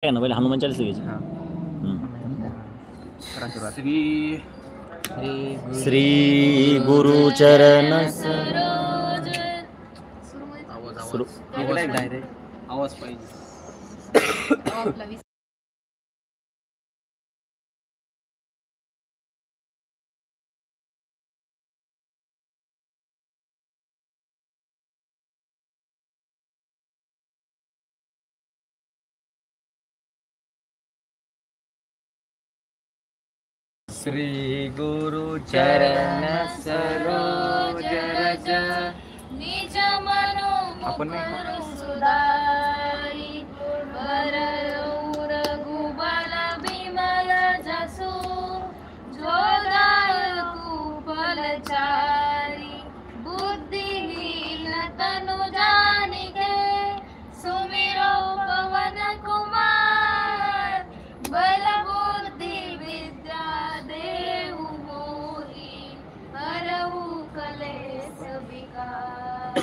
ना पहिले हनुमान चालीसा घ्यायची. श्री गुरु चरण सरोज. आवाज पाहिजे. श्री गुरु चरण सरोज रज निज मनो मुकुर सुधारी वरऊ रघुबल बिमल जसु जोदायकु फलचारी बुद्धिहीन तनु जानिके सुमिरो पवन कुमार बल बुद्धि विद्या देहु मोहि हरहु कलेश विकार.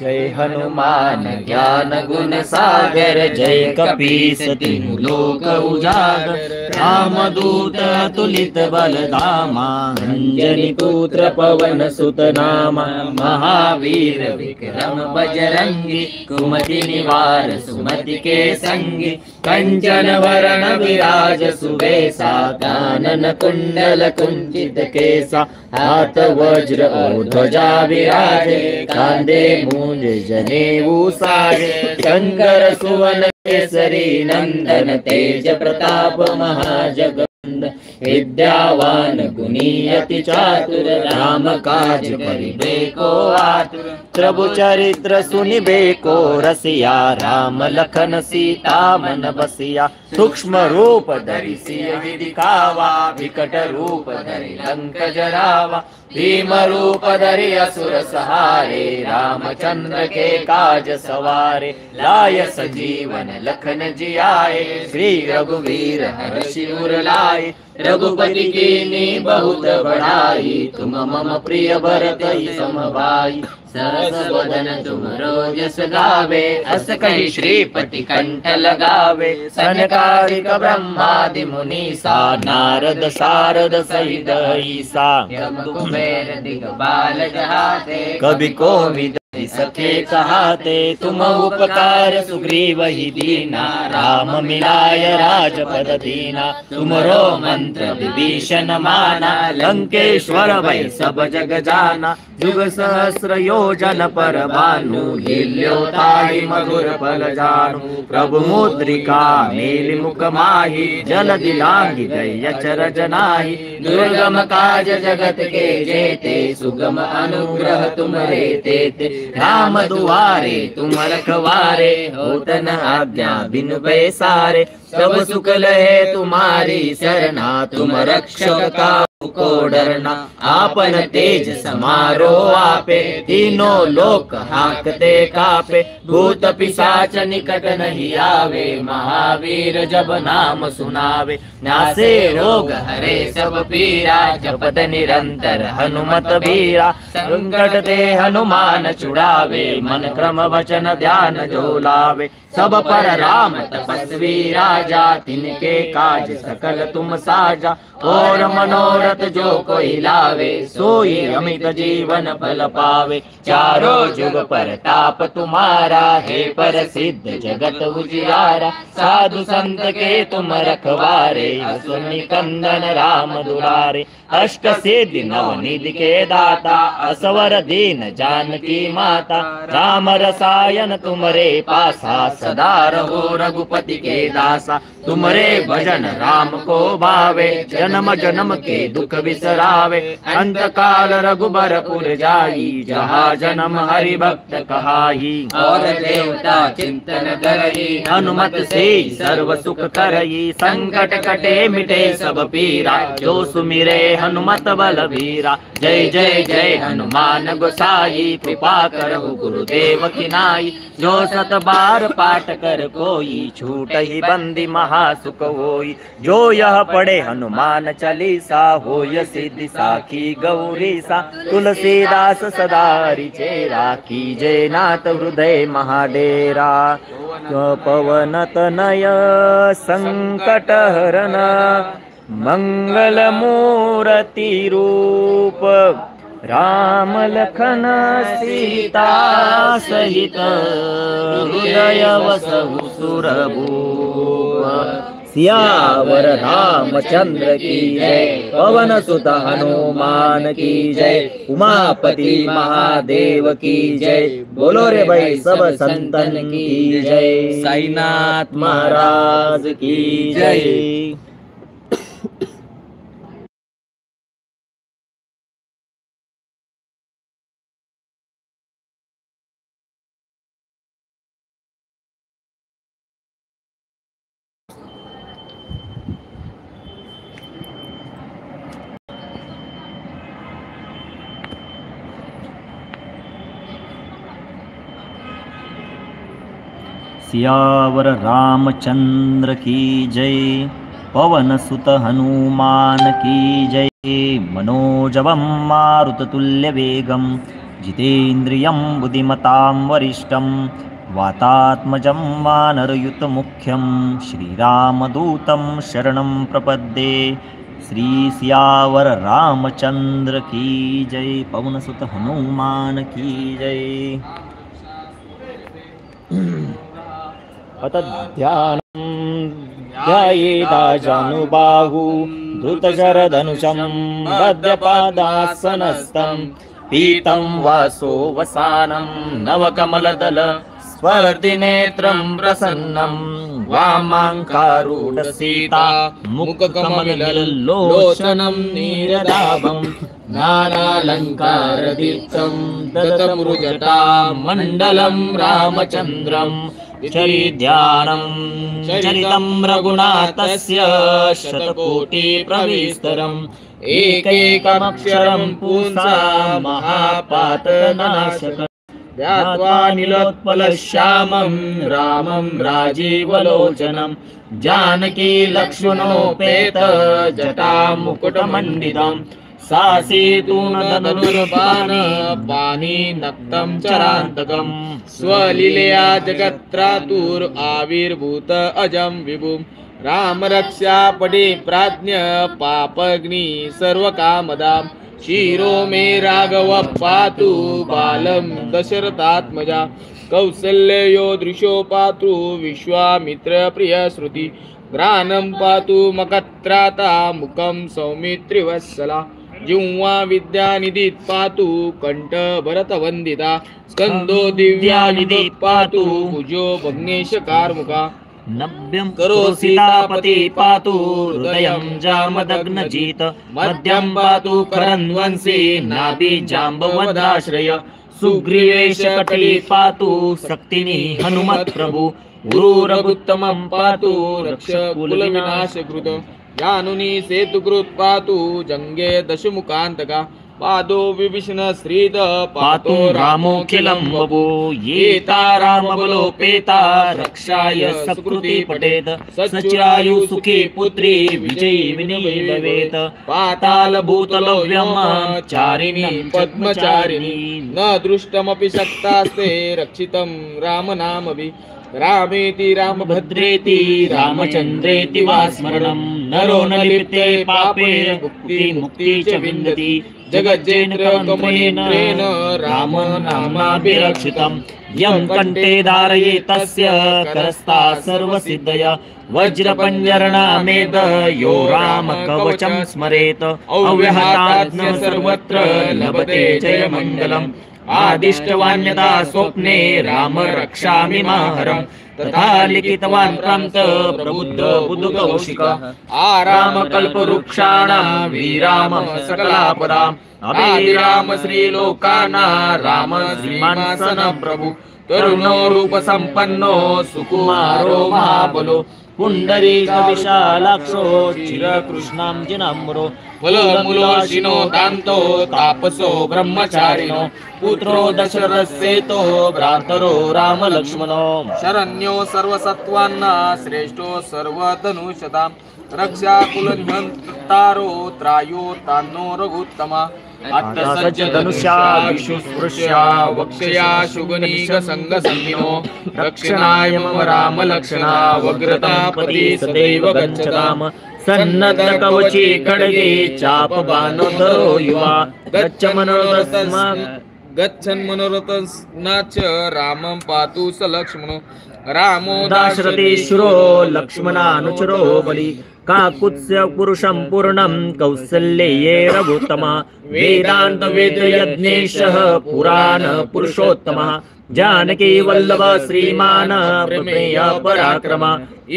जय हनुमान ज्ञान गुण सागर जय कपीस तिहु लोक उजागर रामदूत अतुलित बल धामा अंजनी पुत्र पवन सुत नामा महावीर विक्रम बजरंगी कुमति निवार सुमति के संगी कंचन वरण विराज सुवेसा कानन कुंडल कुंचित केसा हाथ वज्र और ध्वजा विराजे कांधे मूंज जनेऊ साजे शंकर सुवन केसरी नंदन तेज प्रताप महाजगवंदन विद्यावान गुणी अति चातुर राम काज करिबे को आतुर प्रभु चरित्र सुनिबे को रसिया राम लखन सीता मन बसिया सूक्ष्म रूप धरि सियहि दिखावा विकट रूप धरि लंक जरावा भीम रूप धरि असुर सहारे रामचंद्र के काज सवारे लाय सजीवन लखन जियाए श्री रघुवीर हर्षि उर लाए रघुपति कीन्ही बहुत बढ़ाई तुम मम प्रिय भरत सम भाई सरस वदन तुमरो जस गावे अस कहि श्रीपति कंठ लगावे सनकादिक ब्रह्मादि मुनीसा नारद सारद सहित ईसा कुबेर दिगपाल जहाते कवि कोविद सखे कहाते तुम उपकार सुग्रीव ही दीना राम मिलाय राजपद दीना तुमरो मंत्र विभीषण माना लंकेश्वर वै सब जग जाना जुग सहस्र योजन पर भानु लील्यो ताहि मधुर फल जानु प्रभु मुद्रिका मेलि मुख माहि जल दिलांगी दय चरज नाही दुर्गम काज जगत के जेते सुगम अनुग्रह तुमरे तेते राम दुआरे तुम रखवारे होत न आज्ञा बिनु पैसारे सब सुख लहे तुम्हारी शरणा तुम रक्षक का को डरना आपन तेज समारो आपे तीनों लोक हाकते कापे भूत पिशाच निकट नहीं आवे महावीर जब नाम सुनावे नासे रोग हरे सब पीरा जपत निरंतर हनुमत बीरा संकट ते हनुमान छुड़ावे मन क्रम वचन ध्यान जो लावे सब पर राम तपस्वी राजा तिनके काज सकल तुम साजा और मनोरथ जो कोई लावे सोई अमित जीवन फल पावे चारों जुग पर ताप तुम्हारा है पर सिद्ध जगत उजियारा साधु संत के तुम रखवारे असुनि कंदन राम दुलारे अष्ट सिद्धि नवनिधि के दाता असवर दीन जानकी माता राम रसायन तुमरे पासा सदा रहो रघुपति के दासा तुमरे भजन राम को भावे जन्म जन्म के दुख बिसरावे अंत काल रघुबरपुर जाई जहाँ जन्म हरि भक्त कहाई और देवता चिंतन करई हनुमत से सर्व सुख करई संकट कटे मिटे सब पीरा जो सुमिरे हनुमत बल वीरा जय जय जय हनुमान गोसाई कृपा करहु गुरुदेव की नाई जो सत बार पाठ कर कोई छूट ही बंदी महासुख होई जो यह पढ़े हनुमान चालीसा होय सिद्धि साखी गौरी सा तुलसीदास सदा रिचे राखी जय नाथ हृदय महाडेरा। पवनतनय संकटहरण मंगलमूर्तिरूप राम लखन सीता सहित हृदय वसहु सुरभूप सियावर रामचंद्र की जय पवन सुत हनुमान की जय उमापति महादेव की जय बोलो रे भाई सब संतन की जय साईनाथ महाराज की जय। सियावर रामचंद्र की जय पवन सुत हनुमान की जय मनोजवं मारुततुल्यवेगं जितेन्द्रियं बुद्धिमतां वरिष्ठं वातात्मजं वानरयुतमुख्यं श्रीरामदूतं शरणं प्रपद्ये श्री सियावर रामचंद्र की जय पवन सुत हनुमान की जय। अत ध्यानं ध्यायेदाजानुबाहु धृतशरधनुषं बद्धपादासनस्थं पीतं वासो वसानं नवकमलदल स्पर्धिनेत्रं प्रसन्नं वामाङ्कारूढसीता मुखकमललोचनं नीरदाभं नानालङ्कारदीप्तं ददतमृजटा मण्डलं रामचन्द्रं चरिध्यानं चरितं रघुनाथस्य शतकोटिप्रविस्तरम् एकैकमक्षरं पुंसा महापातनाशकम् ध्यात्वा नीलोत्पलश्यामं रामं राजीवलोचनं जानकी लक्ष्मणोपेत जटामुकुटमण्डितं सासीतूणधनुर्बाण पाणी नक्तं चरान्तकं स्वलीलया जगत्त्रातुर आविर्भूत अजं विभुं राम रक्षा पडे प्राज्ञ पापग्नि सर्वकामदां शिरो मे राघव पातु बालं दशरथात्मजा कौसल्यो दृशो पातु विश्वामित्र प्रिय श्रुति घ्राणं पातु मकत्राता मुखं सौमित्रिवत्सला जिह्वा विद्यानिधित पातु कंठ भरतवंदिता स्कंदो दिव्यानिधित पातु भुजो भग्नेश कार्मुका नभ्यं करो सीतापति पातु हृदयं जामदग्नजित मध्यं पातु करन्वंशी नाभि जाम्बवदाश्रय सुग्रीवेश कटली पातु शक्तिनि हनुमत् प्रभु गुरुरघुत्तमं पातु रक्षकुलविनाशकृत जानुनी सेतुकृत पातु जंगे दशमुखान्तका पादो विभीषण श्रीद पातो रामोखिलं वपु येता रामबलोपेता रक्षाय सकृति पठेत सचिरायु सुखी पुत्री विजयी विनयी भवेत पाताल भूतलव्यम चारिणी पद्मचारिणी न दृष्टमपि शक्तास्ते रक्षितं रामनामभि रामेति रामभद्रेति रामचन्द्रेति वा स्मरणं नरो न लिप्ते पापे मुक्ति च विन्दति जगज्जेन्द्रकमलेन राम नामाभिरक्षितं यं कण्ठे धारये तस्य करस्था सर्वसिद्धया वज्रपञ्जरनामेद यो राम कवचं स्मरेत अव्यहतात्म सर्वत्र लभते जयमङ्गलम् आदिष्टवान्यदा स्वप्ने राम रक्षामि माहरम् तथा लिखितवान् प्रान्त प्रबुद्ध बुद्धकौशिक आराम कल्पवृक्षाणां विराम सकलापदाम् अभिराम श्रीलोकानां राम श्रीमानसन प्रभु तरुणो रूप संपन्नो सुकुमारो महाबलो पुंडरीक विशालाक्षो चिरकृष्णांजनाम्बरो फलमूलोशिनो दान्तो तापसो ब्रह्मचारिणो पुत्रो दशरथसेतो भ्रातरो राम लक्ष्मणो शरण्यो सर्वसत्त्वान्ना श्रेष्ठो सर्वतनुषतां रक्षा कुलनिहन्तारो त्रायो तान्नो रघुत्तमा आता सज्ज धनुष्या विशुस्पृश्या वक्षया शुगनीक संग संगिनो रक्षणाय मम राम लक्षणा वग्रतापती सदैव गच्छताम सन्नद्ध कवची खड्गे चाप बाणोधरो युवा गच्छ मनोरथस्मा गच्छन् मनोरथस्नाच रामं पातु स लक्ष्मणो रामो दाशरथी शुरो लक्ष्मणानुचरो बली काकुत्स्य पुरुषं पूर्णं कौसल्ये रघुत्तमा वेदांत वेद यज्ञेशः पुराण पुरुषोत्तमः जानकी वल्लभ श्रीमान प्रमेय पराक्रमा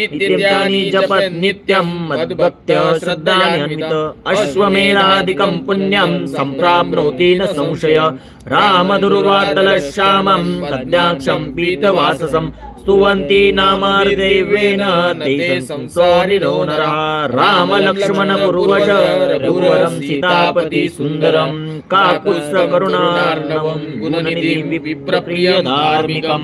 इत्यादि जपत् नित्यं मद्भक्त्य श्रद्धान्वित अश्वमेधादिकं पुण्यं सम्प्राप्नोति न संशय रामदुर्वादल श्यामं तद्याक्षं पीतवाससं स्तुवन्ति नामार्देवेन ते संसारिणो नरः राम लक्ष्मण पूर्वज रघुवरं सीतापति सुन्दरं काकुत्स्य करुणार्णवं गुणनिधिं विप्रप्रिय धार्मिकं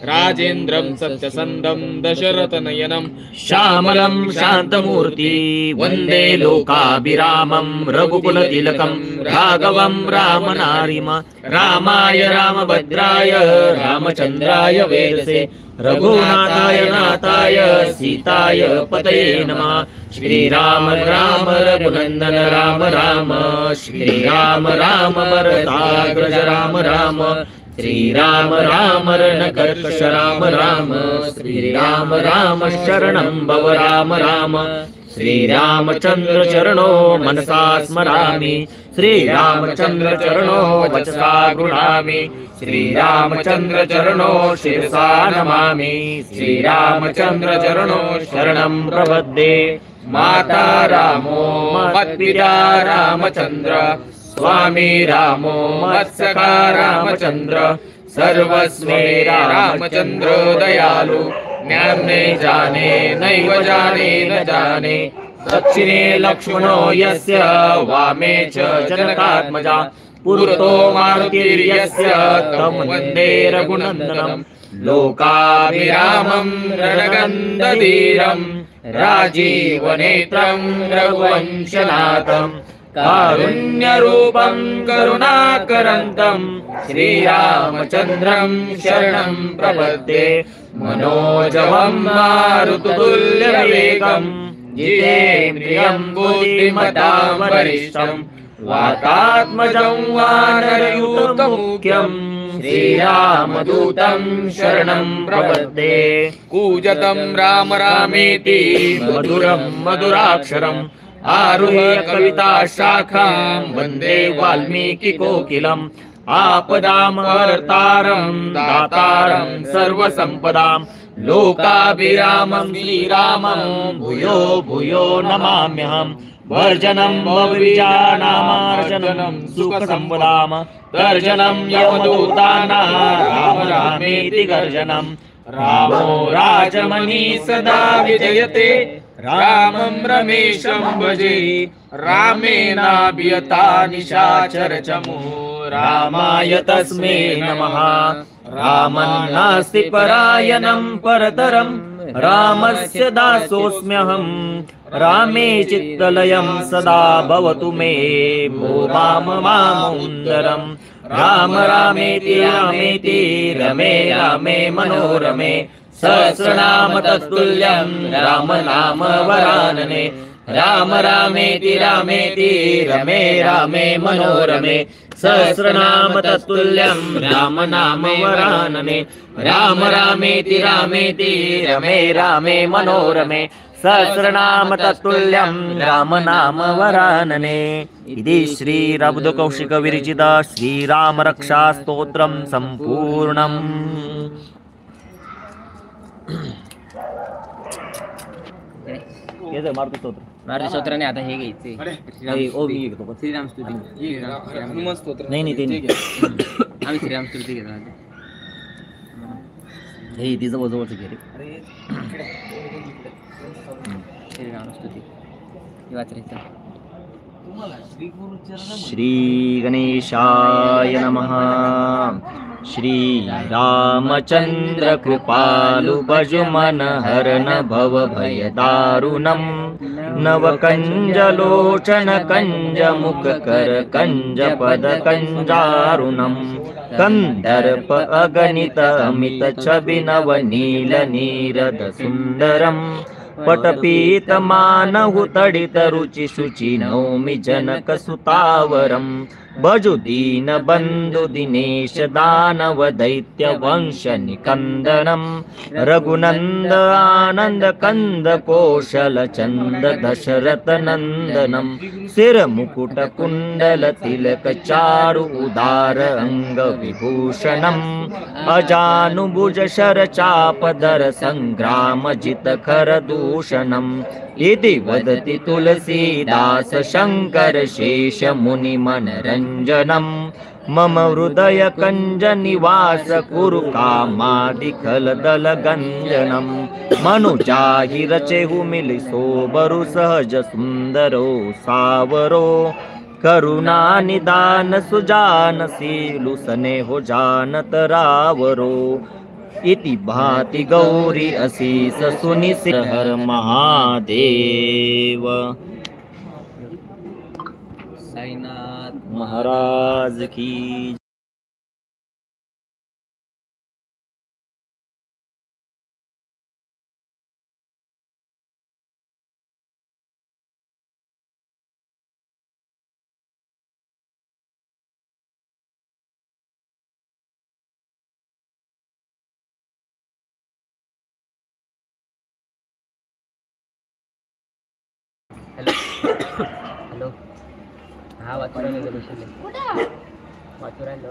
राजेन्द्रं सत्यसन्धं दशरथनयनं श्यामलं शान्तमूर्ति वन्दे लोकाभिरामं रघुकुलतिलकं राघवं रामनारिम रामाय रामभद्राय रामचन्द्राय वेदसे रघुनाथाय नाथाय सीताय पतये नमः श्रीराम राम रघुनंदन राम राम श्रीराम राम भरताग्रज राम राम श्रीराम राम रणकर्कश राम राम श्रीराम राम शरणं भव राम राम श्रीरामचंद्र चरणो मनसा स्मरामि श्रीरामचंद्र चरणो वचसा गृह्णामि श्रीरामचंद्र चरणो शिरसा नमामि श्रीरामचंद्र चरणो शरणं प्रपद्ये माता रामो मत्पिता रामचंद्र स्वामी रामो मत्सखा रामचंद्र सर्वस्वे रामचंद्र दयालु ज्ञाने जाने नैव जाने न जाने दक्षिणे लक्ष्मणो यस्य वामे च जनकात्मजा पुरतो मारुतिर्यस्य तं वन्दे रघुनन्दनं लोकाभिरामं रणगन्धधीरं राजीवनेत्रं रघुवंशनाथं कारुण्यरूपं करुणाकरन्तं श्रीरामचन्द्रं शरणं प्रपद्ये मनोजवं मारुततुल्यवेगं जितेन्द्रियं बुद्धिमतां वरिष्ठं वातात्मजं वानरयूतमुख्यं श्रीरामदूतं शरणं प्रपद्ये कूजतं राम रामेति मधुरं मधुराक्षरम् आरुह्य कविता शाखां वन्दे वाल्मीकि कोकिलम् आपदामहर्तारं दातारं सर्वसम्पदां लोकाभिरामं श्रीरामं भूयो भूयो नमाम्यहम् वर्जनं भवविजानामार्जनं सुखसम्पदां गर्जनं यमदूतानां राम रामेति गर्जनं रामो राजमणि सदा विजयते रामं रमेशं भजे रामेणाभियता निशाचरचमो रामाय तस्मै नमः रामं नास्ति परायणं परतरं रामस्य दासोऽस्म्यहं रामे चित्तलयं सदा भवतु मे भो मामुन्दरं राम रामेति रामेति रमे रामे मनोरमे सहस्रनाम तत्तुल्यं राम नाम वरानने राम रामेति रामेति रमे रामे मनोरमे सहस्रनाम तत्तुल्यं राम नाम वरानने राम रामेति रामेति रमे रामे मनोरमे सहस्रनाम तत्तुल्यं राम नाम वरानने इति श्री रघुकौशिक विरचित श्रीराम रक्षा स्तोत्रं संपूर्णम् मारुती स्तोत्राने आता हे घ्यायचे श्रीराम स्तुती हनुमान स्तोत्र नाही नाही ते नाही आम्ही श्रीराम स्तुती घेतो हे तिचं जवळच घे रे श्रीराम स्तुती वाचायचं श्री गणेशाय नमः श्री रामचंद्र कृपालु भजु मन हरन भव भय दारुणम नवकंज लोचन कंज मुख कर कंज पद कंजारुणम कंदर्प अगणित अमित छवि नव नील नीरद सुंदरम पटपीत मानहु तडित रुचि शुचि नौमि जनक सुतावरम भजु दीन बंधु दिनेश दानव दैत्य वंश निकंदनम रघुनंद आनंद कंद कौशल चंद दशरथ नंदनम सिर मुकुट कुंडल तिलक चारु उदार अंग विभूषणम अजानुभुज शर चाप धर संग्राम जित खर दूषणम इति वदति तुलसीदास शंकर शेष मुनि मनरंजनम मम हृदय कंज निवास कुरु कामादि खल दल गंजनम मनुजाहि रचेहु मिलि सोबरु सहज सुंदरो सावरो करुणा निदान सुजान सीलु स्नेहो जानत रावरो इति भाति गौरी असीस सुनि हर महादेव। साईनाथ महाराज की हॅलो हॅलो हा वाचू राहिलो बसले वाचू राहिलो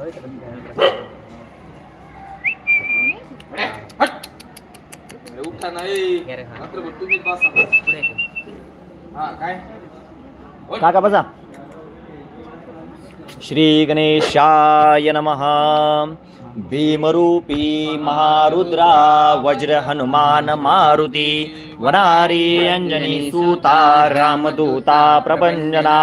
उठा नाही तुम्ही काय काका बसा। श्री गणेशाय नमः। भीमरूपी महारुद्रा वज्र हनुमान मारुती वनारी अंजनी सूता रामदूता प्रभंजना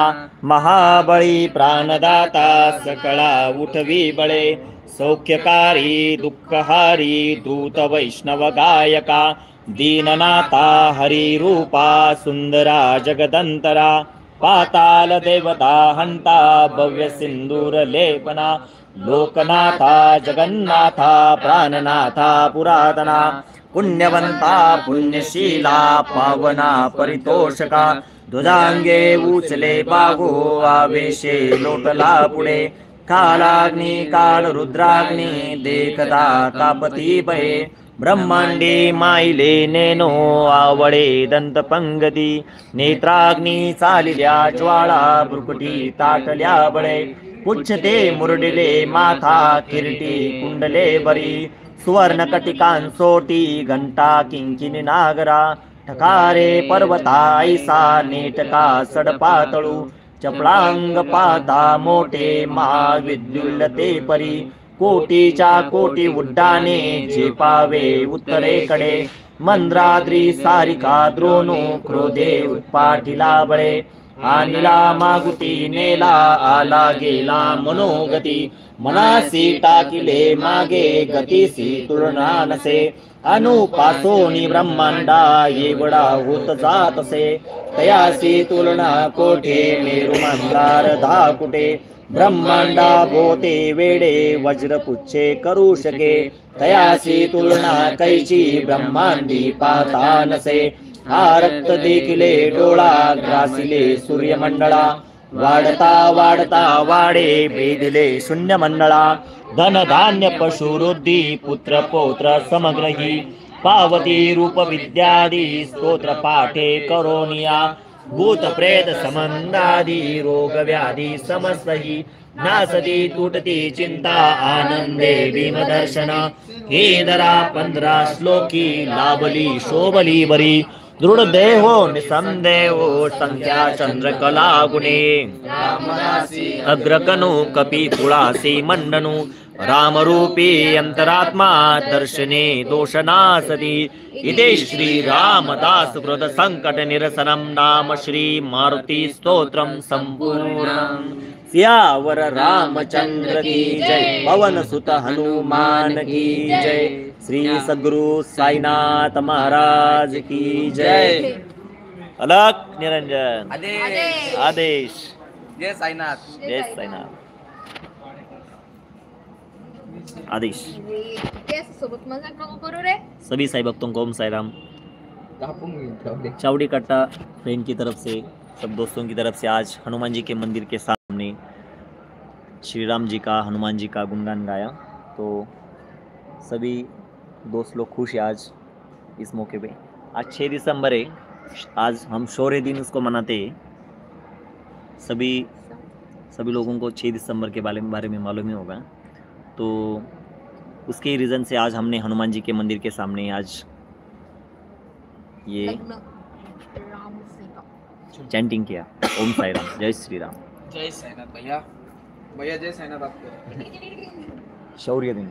महाबळी प्राणदाता सकळा उठवी बळे सौख्यकारी दुःखहारी दूत वैष्णव गायका दीननाथा हरिरूपा सुंदरा जगदंतरा पाताल देवता हंता भव्य सिंदूर लेपना लोकनाथा जगन्नाथा प्राणनाथा पुरातना पुण्यवंता पुण्यशीला पावना परितोषका ध्वजांगे उचले बागो आवेशे लोटला पुढे कालाग्नी काल रुद्राग्नी देखता कापती भये ब्रह्मांडे माईले नेनो आवळे दंत पंगती नेत्राग्नी चालिल्या ज्वाळा भ्रुकुटी ताटल्या बळे पुच्छते मुरडिले माथा किरीटी कुंडले बरी सुवर्ण कटिकांसोटी घंटा किंकिनी नागरा ठकारे पर्वता ऐसा नेटका सडपातळू चपळांग पाता मोठे महाविद्युल्लते परी कोटीच्या कोटी उड्डाणे झेपावे उत्तरेकडे मंद्राद्री सारिका द्रोणू क्रोधे उत्पाठीला बळे आणला मागुती नेला आला गेला मनोगती मनासी टाकिले मागे गतीसी तुलना नसे अनुपासोनी ब्रह्मांडा एवढा होत जातसे तयासी तुलना कोठे मेरु मंदार धाकुटे ब्रह्मांडा भोते वेडे वज्रपुच्छे करू शके तयासी तुलना कैची ब्रह्मांडी पाता नसे हा रक्त देखिले डोळा ग्रासिले सूर्यमंडळा वाढता वाढता वाडे भेदिले शून्य मंडळा धन धान्य पशुवृद्धी पुत्र पौत्र समग्रही पावती रूप विद्यादी स्तोत्र पाठे करोनिया भूत प्रेत संबंधादी रोग व्याधी समस्तही नासती तुटती चिंता आनंदे भीमदर्शना हे दरा 15 श्लोकी लाभली शोभली बरी दृढ देहो निसंदेहो संख्या चंद्रकला गुणे अग्रकनु कपी तुळासी मंडनु रामरूपी अंतरात्मा दर्शने दोषनासती इति श्री रामदास वृद संकट निरसनम नाम श्री मारुति स्तोत्रम संपूर्णम सियावर रामचंद्र की जय, पवन सुत हनुमान की जय, श्री सद्गुरु साईनाथ महाराज की जय। अलख निरंजन आदेश। जय साईनाथ। जय साईनाथ आदेश। सोबत मजाक नको करू रे। सभी साई भक्तों को ओम साई राम। चावड़ी कट्टा फ्रेंड की तरफ से, सब दोस्तों की तरफ से आज हनुमान जी के मंदिर के सामने श्री राम जी का, हनुमान जी का गुणगान गाया। तो सभी दोस्त लोग खुश हैं आज इस मौके पे। आज 6 दिसंबर है, आज हम शौर्य दिन उसको मनाते हैं। सभी लोगों को 6 दिसंबर के बारे में मालूम ही होगा। तो उसके रीज़न से आज हमने हनुमान जी के मंदिर के सामने आज ये चैंटिंग किया, ओम साई राम, जय श्री राम। जय साईनाथ भैया, जय साईनाथ आपको। शौर्य दिन।